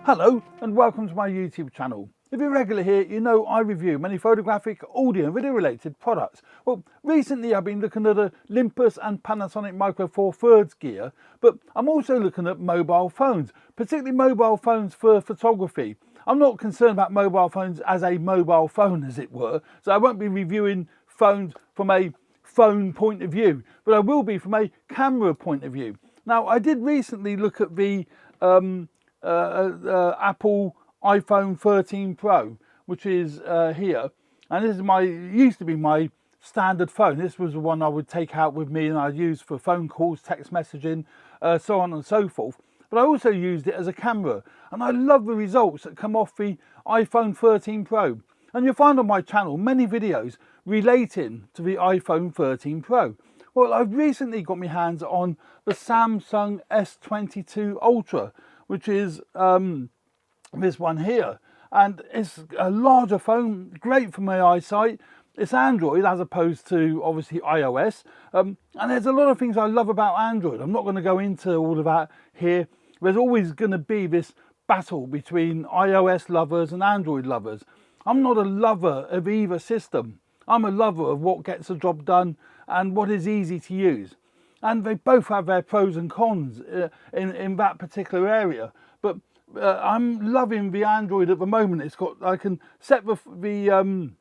Hello and welcome to my YouTube channel. If you're regular here, you know I review many photographic, audio and video related products. Well, recently I've been looking at a Olympus and Panasonic Micro Four Thirds gear, but I'm also looking at mobile phones, particularly mobile phones for photography. I'm not concerned about mobile phones as a mobile phone, as it were, so I won't be reviewing phones from a phone point of view, but I will be from a camera point of view. Now, I did recently look at the Apple iPhone 13 Pro, which is here, and this is used to be my standard phone. This was the one I would take out with me and I'd use for phone calls, text messaging, so on and so forth. But I also used it as a camera, and I love the results that come off the iPhone 13 Pro. And you'll find on my channel many videos relating to the iPhone 13 Pro. Well, I've recently got my hands on the Samsung S22 Ultra, which is this one here, and it's a larger phone, great for my eyesight. It's Android as opposed to obviously iOS, and there's a lot of things I love about Android. I'm not going to go into all of that here. There's always going to be this battle between iOS lovers and Android lovers. I'm not a lover of either system. I'm a lover of what gets the job done and what is easy to use. And they both have their pros and cons in that particular area. But I'm loving the Android at the moment. It's got, I can set the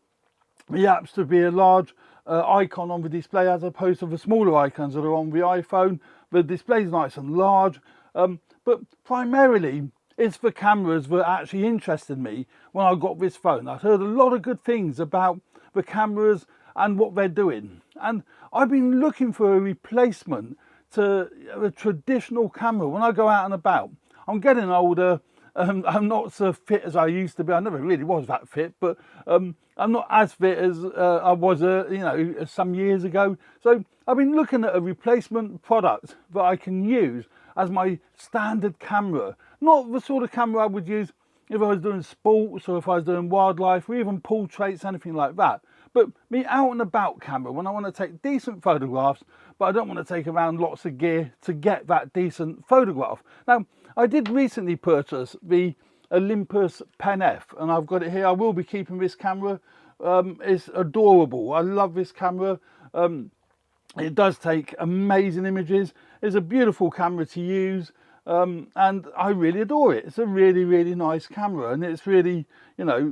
apps to be a large icon on the display as opposed to the smaller icons that are on the iPhone. The display's nice and large, but primarily it's the cameras that actually interested me when I got this phone. I've heard a lot of good things about the cameras and what they're doing, and I've been looking for a replacement to a traditional camera when I go out and about. I'm getting older. I'm not so fit as I used to be. I never really was that fit, but I'm not as fit as I was, some years ago. So I've been looking at a replacement product that I can use as my standard camera. Not the sort of camera I would use if I was doing sports or if I was doing wildlife or even portraits, anything like that. But me out and about camera when I want to take decent photographs, but I don't want to take around lots of gear to get that decent photograph. Now, I did recently purchase the Olympus Pen F, and I've got it here. I will be keeping this camera. It's adorable. I love this camera. It does take amazing images. It's a beautiful camera to use, and I really adore it. It's a really, really nice camera, and it's really,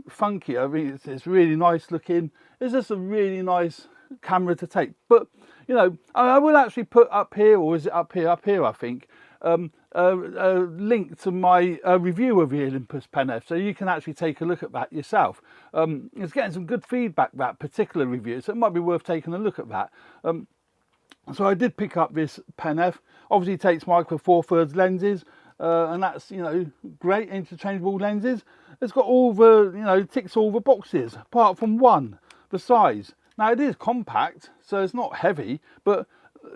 funky. I mean, it's really nice looking. It's just a really nice camera to take. But, I will actually put up here, or is it up here? Up here, I think. A link to my review of the Olympus Pen F, so you can actually take a look at that yourself. It's getting some good feedback, that particular review, so it might be worth taking a look at that. So I did pick up this Pen F. Obviously it takes Micro Four Thirds lenses, and that's, great, interchangeable lenses. It's got all the, ticks all the boxes, apart from one, the size. Now it is compact, so it's not heavy, but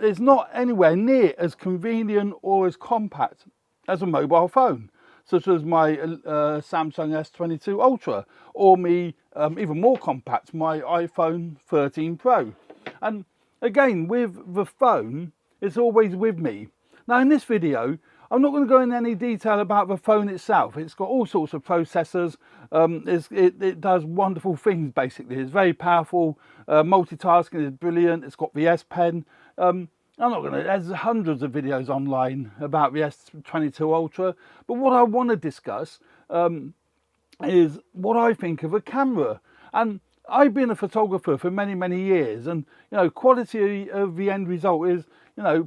it's not anywhere near as convenient or as compact as a mobile phone, such as my Samsung S22 Ultra, or even more compact, my iPhone 13 Pro. And again, with the phone, it's always with me. Now in this video, I'm not going to go into any detail about the phone itself. It's got all sorts of processors. It does wonderful things, basically. It's very powerful. Multitasking is brilliant. It's got the S Pen. There's hundreds of videos online about the S22 Ultra, but what I want to discuss is what I think of a camera. And I've been a photographer for many, many years, and quality of the end result is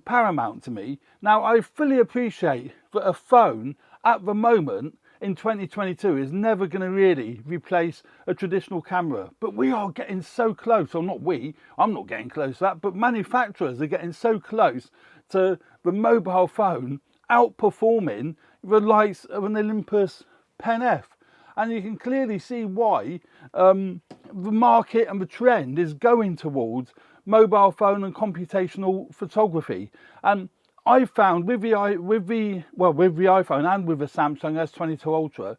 paramount to me. Now, I fully appreciate that a phone at the moment in 2022 is never going to really replace a traditional camera, but we are getting so close. Or not we, I'm not getting close to that, but manufacturers are getting so close to the mobile phone outperforming the likes of an Olympus Pen F. And you can clearly see why the market and the trend is going towards mobile phone and computational photography. And I found with the iPhone and with the Samsung S22 Ultra,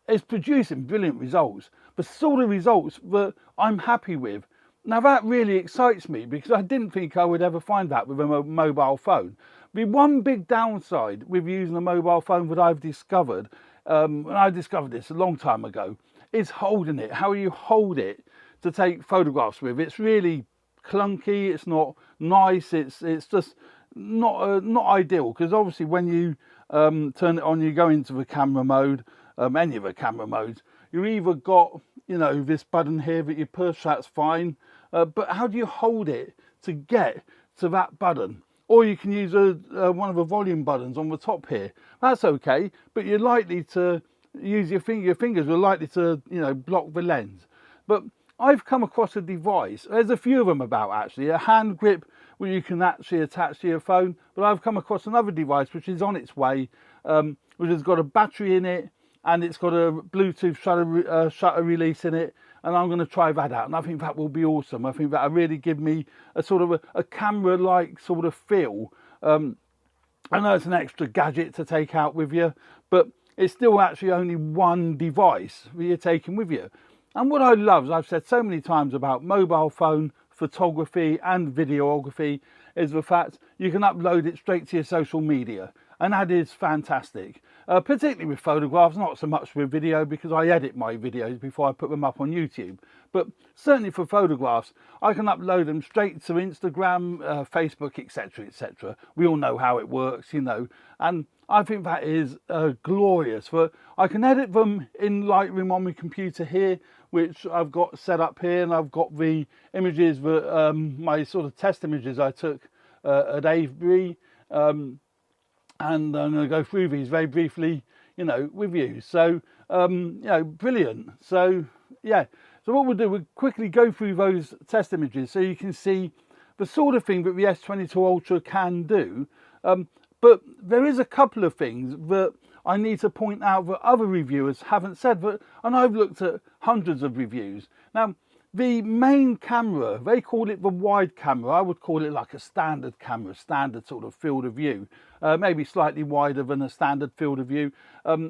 it's producing brilliant results, the sort of results that I'm happy with. Now that really excites me because I didn't think I would ever find that with a mobile phone. The one big downside with using a mobile phone that I've discovered and I discovered this a long time ago, is holding it. How you hold it to take photographs with. It's really clunky. It's not nice. It's just not ideal, because obviously when you turn it on, you go into the camera mode, any of the camera modes. You either got, you know, this button here that you push. That's fine, but how do you hold it to get to that button? Or you can use one of the volume buttons on the top here. That's okay, but you're likely to use your finger. Your fingers are likely to, you know, block the lens. But I've come across a device. There's a few of them about, actually. A hand grip where you can actually attach to your phone. But I've come across another device which is on its way, which has got a battery in it, and it's got a Bluetooth shutter release in it. And I'm going to try that out, and I think that will be awesome. I think that'll really give me a sort of a camera-like sort of feel. I know it's an extra gadget to take out with you, but it's still actually only one device that you're taking with you. And what I love, as I've said so many times about mobile phone photography and videography, is the fact you can upload it straight to your social media. And that is fantastic, particularly with photographs, not so much with video, because I edit my videos before I put them up on YouTube. But certainly for photographs, I can upload them straight to Instagram, Facebook, etc, etc. We all know how it works, you know, and I think that is glorious. I can edit them in Lightroom on my computer here, which I've got set up here, and I've got the images that my sort of test images I took at Avebury. And I'm going to go through these very briefly, you know, with you. So, you know, brilliant. So, yeah. So what we'll do, we'll quickly go through those test images so you can see the sort of thing that the S22 Ultra can do. But there is a couple of things that I need to point out that other reviewers haven't said. And I've looked at hundreds of reviews. Now, the main camera, they call it the wide camera. I would call it like a standard camera, standard sort of field of view, maybe slightly wider than a standard field of view,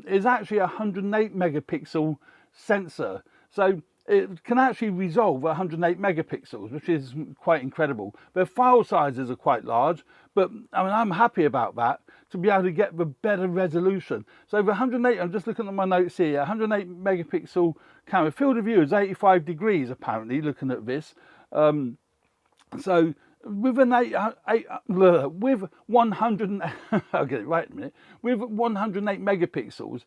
is actually a 108 megapixel sensor. So it can actually resolve 108 megapixels, which is quite incredible. Their file sizes are quite large, but I mean, I'm happy about that, to be able to get the better resolution. So the 108, I'm just looking at my notes here, 108 megapixel camera, field of view is 85 degrees apparently, looking at this. So with with 100, I'll get it right in a minute, with 108 megapixels,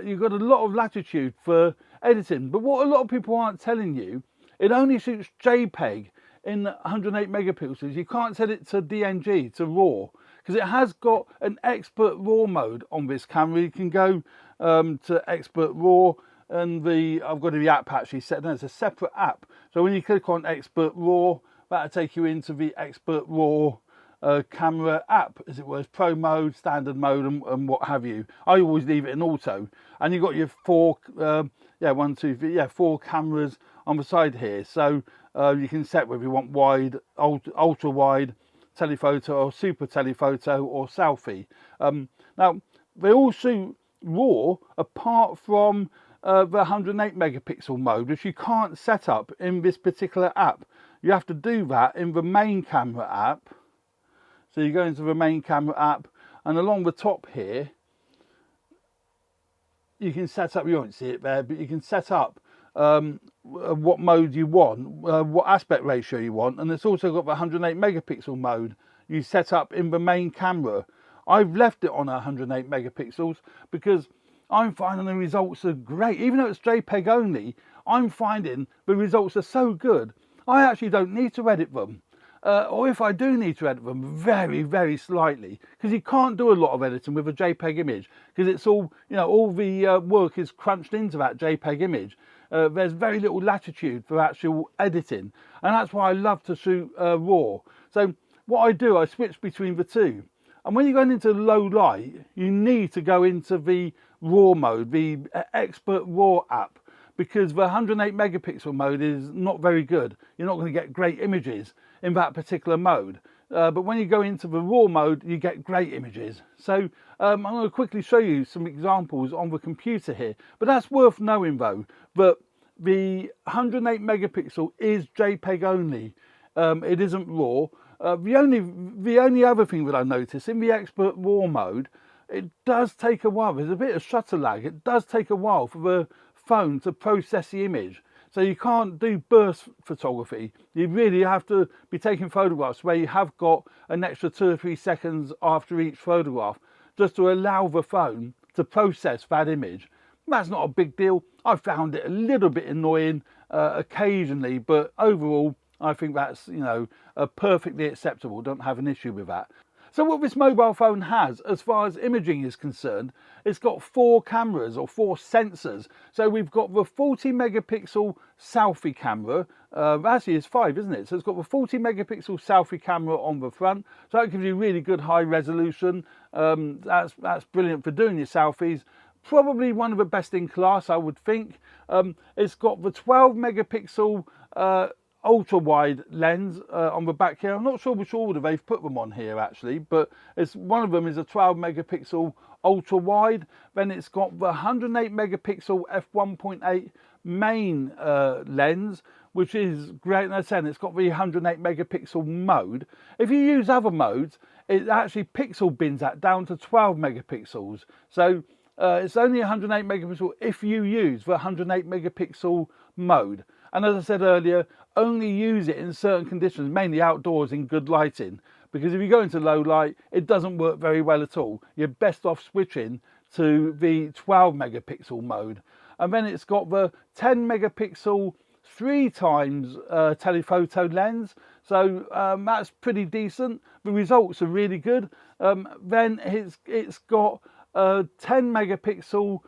you've got a lot of latitude for editing. But what a lot of people aren't telling you, it only shoots JPEG in 108 megapixels. You can't set it to DNG, to RAW, because it has got an expert RAW mode on this camera. You can go to expert RAW, and I've got the app actually set. No, it's a separate app. So when you click on expert RAW, that'll take you into the expert RAW camera app, as it was, pro mode, standard mode, and what have you. I always leave it in auto, and you've got your four cameras on the side here. So you can set whether you want wide, ultra wide, telephoto, or super telephoto, or selfie. Now they all shoot RAW apart from the 108 megapixel mode, which you can't set up in this particular app. You have to do that in the main camera app. So you go into the main camera app, and along the top here, you can set up, you won't see it there, but you can set up what mode you want, what aspect ratio you want, and it's also got the 108 megapixel mode you set up in the main camera. I've left it on 108 megapixels because I'm finding the results are great. Even though it's JPEG only, I'm finding the results are so good. I actually don't need to edit them. Or if I do need to edit them, very, very slightly, because you can't do a lot of editing with a JPEG image, because it's all, you know, all the work is crunched into that JPEG image. There's very little latitude for actual editing, and that's why I love to shoot RAW. So what I do, I switch between the two. And when you're going into low light, you need to go into the RAW mode, the expert RAW app, because the 108 megapixel mode is not very good. You're not going to get great images in that particular mode. But when you go into the RAW mode, you get great images. So I'm going to quickly show you some examples on the computer here. But that's worth knowing though, that the 108 megapixel is JPEG only. It isn't RAW. The only other thing that I noticed in the expert RAW mode, it does take a while. There's a bit of shutter lag. It does take a while for the phone to process the image. So you can't do burst photography. You really have to be taking photographs where you have got an extra 2 or 3 seconds after each photograph, just to allow the phone to process that image. That's not a big deal. I found it a little bit annoying occasionally, but overall I think that's, you know, perfectly acceptable. Don't have an issue with that. So what this mobile phone has, as far as imaging is concerned, it's got 4 cameras or 4 sensors. So we've got the 40 megapixel selfie camera. Actually it's 5, isn't it? So it's got the 40 megapixel selfie camera on the front. So that gives you really good high resolution. That's brilliant for doing your selfies. Probably one of the best in class, I would think. It's got the 12 megapixel ultra wide lens on the back here. I'm not sure which order they've put them on here actually, but it's one of them is a 12 megapixel ultra wide. Then it's got the 108 megapixel f1.8 main lens, which is great. And as I said, it's got the 108 megapixel mode. If you use other modes, it actually pixel bins that down to 12 megapixels. So it's only 108 megapixel if you use the 108 megapixel mode. And as I said earlier, only use it in certain conditions, mainly outdoors in good lighting. Because if you go into low light, it doesn't work very well at all. You're best off switching to the 12 megapixel mode. And then it's got the 10 megapixel 3 times telephoto lens. So that's pretty decent. The results are really good. Then it's got 10 megapixel,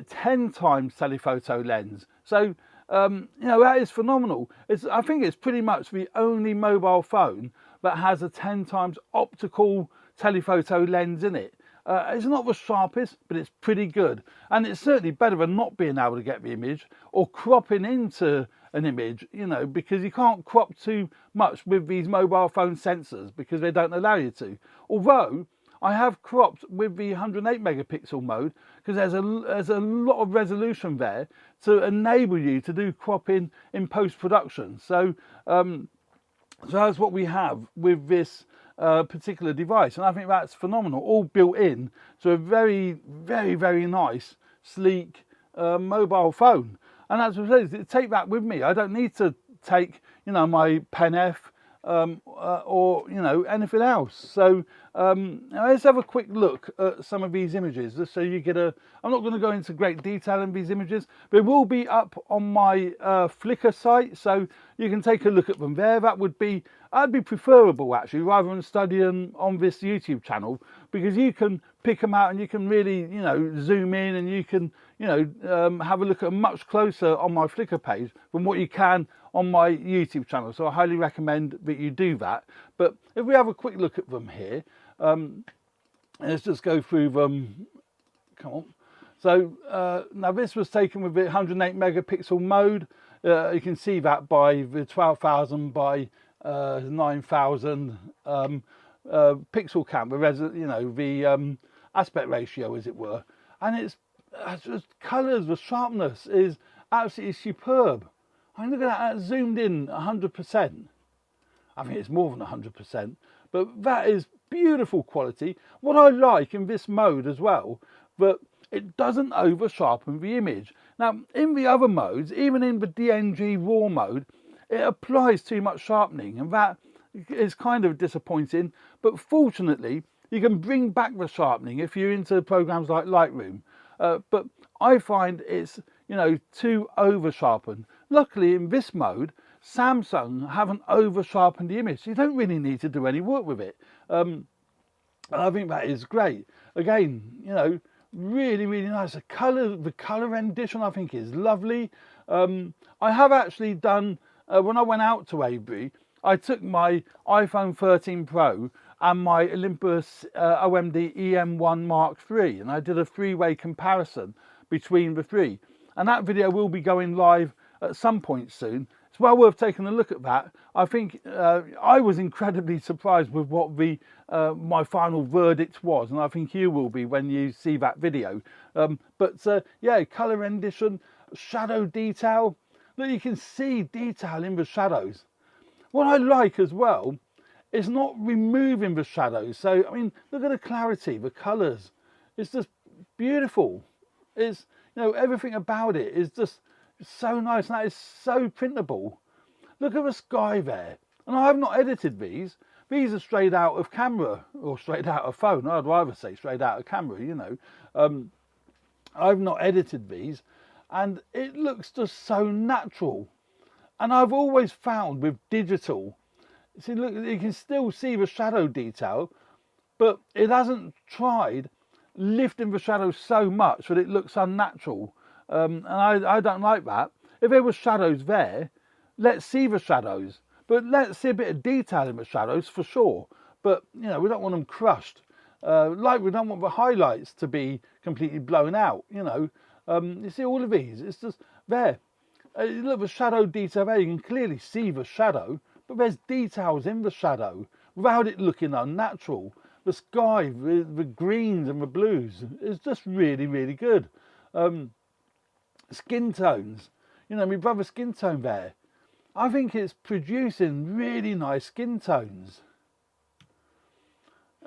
10 times telephoto lens. So you know, that is phenomenal. I think it's pretty much the only mobile phone that has a 10 times optical telephoto lens in it. It's not the sharpest, but it's pretty good. And it's certainly better than not being able to get the image or cropping into an image, you know, because you can't crop too much with these mobile phone sensors because they don't allow you to. Although I have cropped with the 108 megapixel mode because there's a lot of resolution there to enable you to do cropping in post-production. So that's what we have with this particular device, and I think that's phenomenal, all built in to a very, very, very nice, sleek mobile phone. And as I said, take that with me. I don't need to take, you know, my Pen F or, you know, anything else. So now let's have a quick look at some of these images, just so you get I'm not going to go into great detail in these images, but it will be up on my Flickr site, so you can take a look at them there. That'd be preferable actually, rather than studying on this YouTube channel, because you can pick them out and you can really, you know, zoom in, and you can, you know, have a look at them much closer on my Flickr page than what you can on my YouTube channel. So I highly recommend that you do that. But if we have a quick look at them here, let's just go through them. Come on. So now this was taken with the 108 megapixel mode. You can see that by the 12,000 by 9,000 pixel camera, you know, the aspect ratio, as it were. And it's just colours, the sharpness is absolutely superb. I mean, look at that, that's zoomed in 100%. I think it's more than 100%, but that is beautiful quality. What I like in this mode as well, that it doesn't over sharpen the image. Now, in the other modes, even in the DNG RAW mode, it applies too much sharpening, and that is kind of disappointing. But fortunately, you can bring back the sharpening if you're into programs like Lightroom. But I find it's, you know, too over sharpened. Luckily, in this mode, Samsung haven't over sharpened the image, so you don't really need to do any work with it. I think that is great. Again, you know, really, really nice. The color rendition, I think, is lovely. I have actually done, when I went out to Avebury, I took my iPhone 13 Pro and my Olympus OMD EM1 Mark III, and I did a 3-way comparison between the 3. And that video will be going live at some point soon. It's well worth taking a look at that. I think I was incredibly surprised with what my final verdict was, and I think you will be when you see that video. Yeah, color rendition, shadow detail. Look, you can see detail in the shadows. What I like as well it's not removing the shadows. So I mean, look at the clarity, the colors. It's just beautiful. It's, you know, everything about it is just so nice, and that is so printable. Look at the sky there. And I have not edited these. These are straight out of camera, or straight out of phone. I'd rather say straight out of camera, you know. I've not edited these, and it looks just so natural. And I've always found with digital, see, look, you can still see the shadow detail, but it hasn't tried lifting the shadow so much that it looks unnatural. And I don't like that. If there were shadows there, let's see the shadows, but let's see a bit of detail in the shadows for sure. But you know, we don't want them crushed. Like we don't want the highlights to be completely blown out. You know, you see all of these. It's just there. Look at the shadow detail there. You can clearly see the shadow, but there's details in the shadow without it looking unnatural. The sky, the greens and the blues is just really, really good. Skin tones, you know, my brother's skin tone there. I think it's producing really nice skin tones.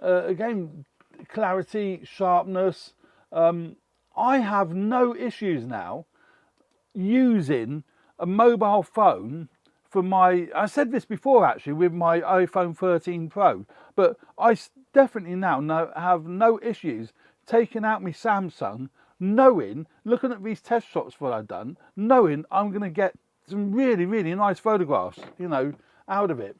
Again, clarity, sharpness. I have no issues now using a mobile phone for my, I said this before actually with my iPhone 13 Pro, but I definitely now have no issues taking out my Samsung, knowing, looking at these test shots that I've done, knowing I'm going to get some really, really nice photographs, you know, out of it.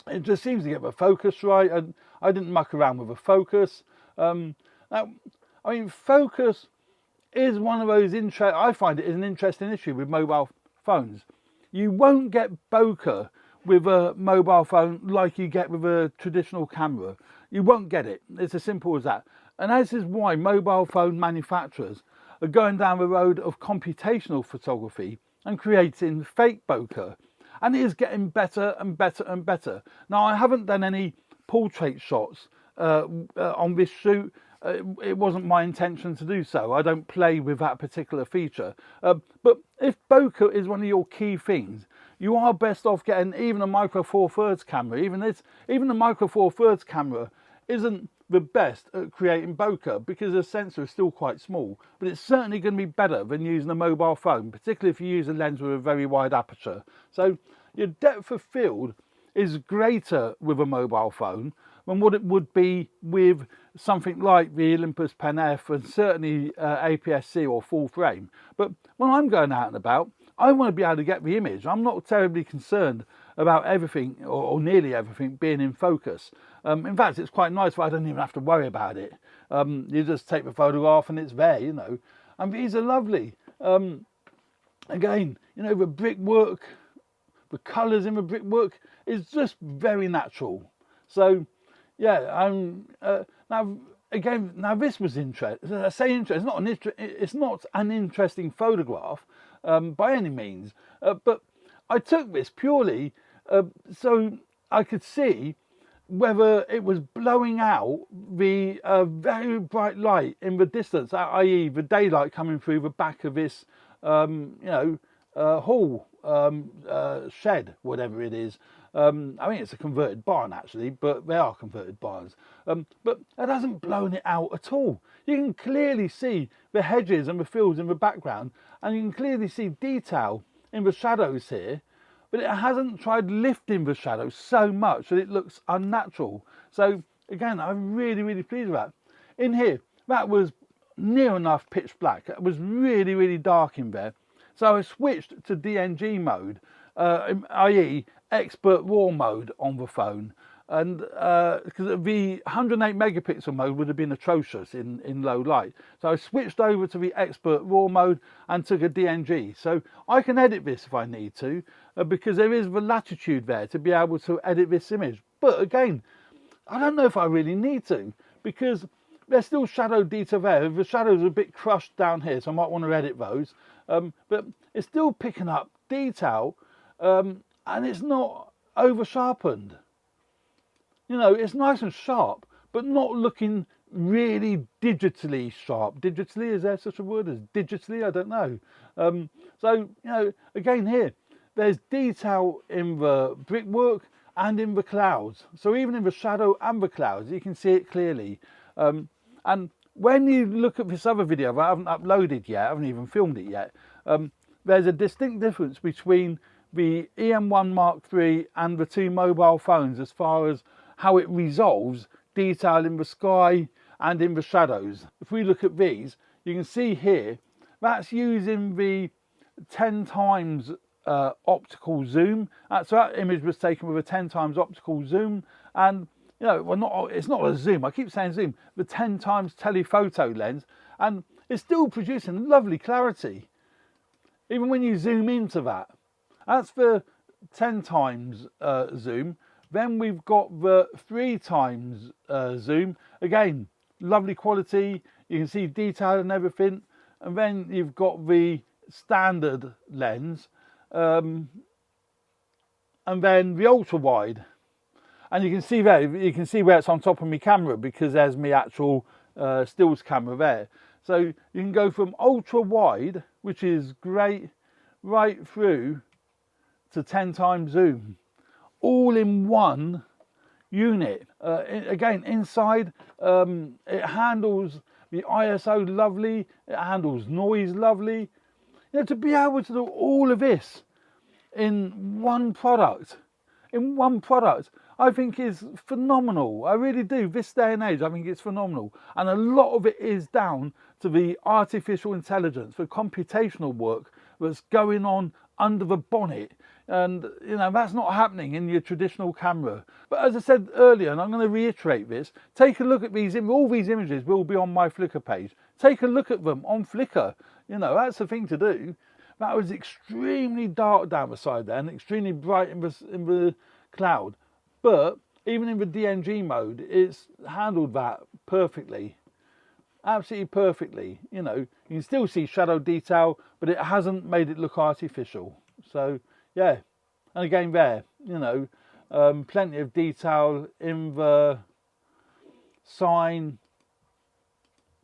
It just seems to get the focus right, and I didn't muck around with the focus. Now, I mean, focus is one of those I find it is an interesting issue with mobile phones. You won't get bokeh with a mobile phone like you get with a traditional camera. You won't get it. It's as simple as that. And this is why mobile phone manufacturers are going down the road of computational photography and creating fake bokeh. And it is getting better and better and better. Now, I haven't done any portrait shots on this shoot. It wasn't my intention to do so. I don't play with that particular feature. But if bokeh is one of your key things, you are best off getting even a micro four thirds camera. Even the micro four thirds camera isn't the best at creating bokeh because the sensor is still quite small, but it's certainly going to be better than using a mobile phone, particularly if you use a lens with a very wide aperture. So your depth of field is greater with a mobile phone than what it would be with something like the Olympus Pen F and certainly APS-C or full frame. But when I'm going out and about, I want to be able to get the image. I'm not terribly concerned about everything or nearly everything being in focus. In fact, it's quite nice, but I don't even have to worry about it. You just take the photograph and it's there, you know. And these are lovely. Again, you know, the brickwork, the colours in the brickwork is just very natural. So, yeah, now this was interesting. I say interesting. It's not an interesting photograph by any means, but I took this purely so I could see whether it was blowing out the very bright light in the distance, i.e. the daylight coming through the back of this, hall, shed, whatever it is. I mean, it's a converted barn actually, but they are converted barns. But it hasn't blown it out at all. You can clearly see the hedges and the fields in the background, and you can clearly see detail in the shadows here, but it hasn't tried lifting the shadows so much that it looks unnatural. So again, I'm really, really pleased with that. In here, that was near enough pitch black. It was really, really dark in there. So I switched to DNG mode, i.e. expert raw mode on the phone, and because the 108 megapixel mode would have been atrocious in low light. So I switched over to the expert raw mode and took a DNG. So I can edit this if I need to, because there is the latitude there to be able to edit this image. But again, I don't know if I really need to, because there's still shadow detail there. The shadows are a bit crushed down here, so I might want to edit those. But it's still picking up detail, and it's not over sharpened. You know, it's nice and sharp, but not looking really digitally sharp. Digitally, is there such a word as digitally? I don't know. So, you know, again here, there's detail in the brickwork, and in the clouds. So even in the shadow and the clouds, you can see it clearly. And when you look at this other video that I haven't uploaded yet, I haven't even filmed it yet, there's a distinct difference between the EM1 Mark III and the two mobile phones as far as how it resolves detail in the sky and in the shadows. If we look at these, you can see here, that's using the 10 times optical zoom. So that image was taken with a 10 times optical zoom, and you know, well, it's not a zoom, I keep saying zoom, the 10 times telephoto lens, and it's still producing lovely clarity even when you zoom into that. That's the 10 times zoom. Then we've got the 3 times zoom. Again, lovely quality, you can see detail and everything. And then you've got the standard lens, and then the ultra wide. And you can see there, you can see where it's on top of my camera because there's my actual stills camera there. So you can go from ultra wide, which is great, right through to 10 times zoom, all in one unit. Again, inside, it handles the ISO lovely, it handles noise lovely. You know, to be able to do all of this in one product, I think is phenomenal. I really do. This day and age, I think it's phenomenal. And a lot of it is down to the artificial intelligence, the computational work that's going on under the bonnet. And you know, that's not happening in your traditional camera. But as I said earlier, and I'm going to reiterate this, take a look at these, all these images will be on my Flickr page. Take a look at them on Flickr. You know, that's the thing to do. That was extremely dark down the side there and extremely bright in the cloud. But even in the DNG mode, it's handled that perfectly. Absolutely perfectly. You know, you can still see shadow detail, but it hasn't made it look artificial. So yeah, and again there, you know, plenty of detail in the sign,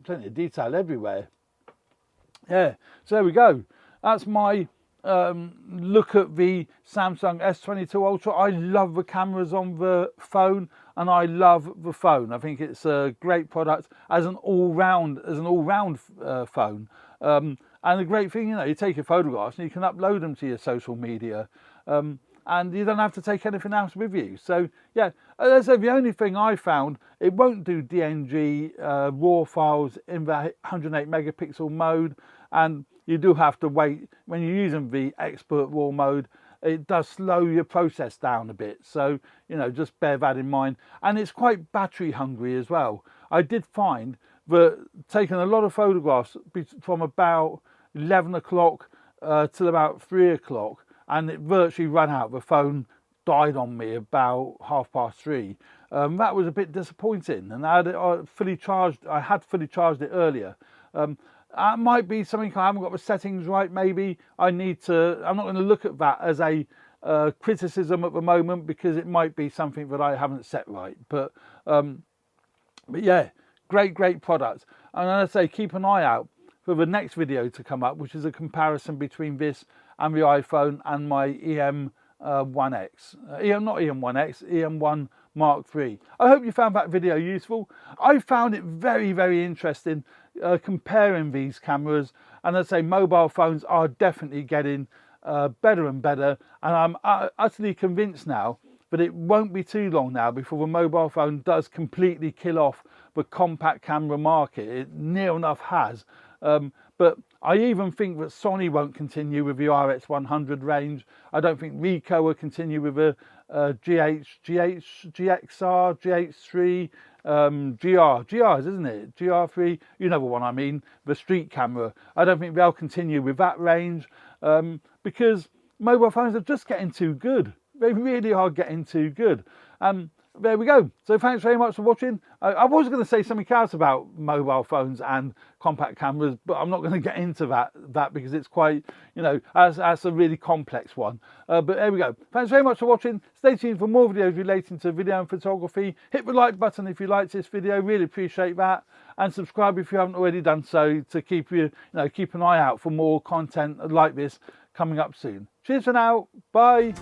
plenty of detail everywhere. Yeah, so there we go. That's my look at the Samsung S22 Ultra. I love the cameras on the phone, and I love the phone. I think it's a great product as an all-round phone. And the great thing, you know, you take your photographs and you can upload them to your social media, and you don't have to take anything else with you. So yeah, as I said, the only thing I found, it won't do DNG RAW files in the 108 megapixel mode, and you do have to wait when you're using the expert RAW mode. It does slow your process down a bit, so you know, just bear that in mind. And it's quite battery hungry as well. I did find that taking a lot of photographs from about 11 o'clock till about 3 o'clock, and it virtually ran out. The phone died on me about 3:30. That was a bit disappointing, and I had it fully charged. I had fully charged it earlier. That might be something I haven't got the settings right. Maybe I need to. I'm not going to look at that as a criticism at the moment, because it might be something that I haven't set right. But yeah, great product. And as I say, keep an eye out for the next video to come up, which is a comparison between this and the iPhone and my EM1X. Not EM1X, EM1 Mark III. I hope you found that video useful. I found it very interesting comparing these cameras, and as I say, mobile phones are definitely getting better and better, and I'm utterly convinced now that it won't be too long now before the mobile phone does completely kill off the compact camera market. It near enough has. But I even think that Sony won't continue with the RX100 range. I don't think Ricoh will continue with the GXR, GH3, GRs, isn't it? GR3, you know the one I mean, the street camera. I don't think they'll continue with that range because mobile phones are just getting too good. They really are getting too good. There we go. So thanks very much for watching. I was going to say something else about mobile phones and compact cameras, but I'm not going to get into that because it's quite, you know, that's a really complex one. But there we go. Thanks very much for watching. Stay tuned for more videos relating to video and photography. Hit the like button if you liked this video. Really appreciate that. And subscribe if you haven't already done so, to keep an eye out for more content like this coming up soon. Cheers for now. Bye.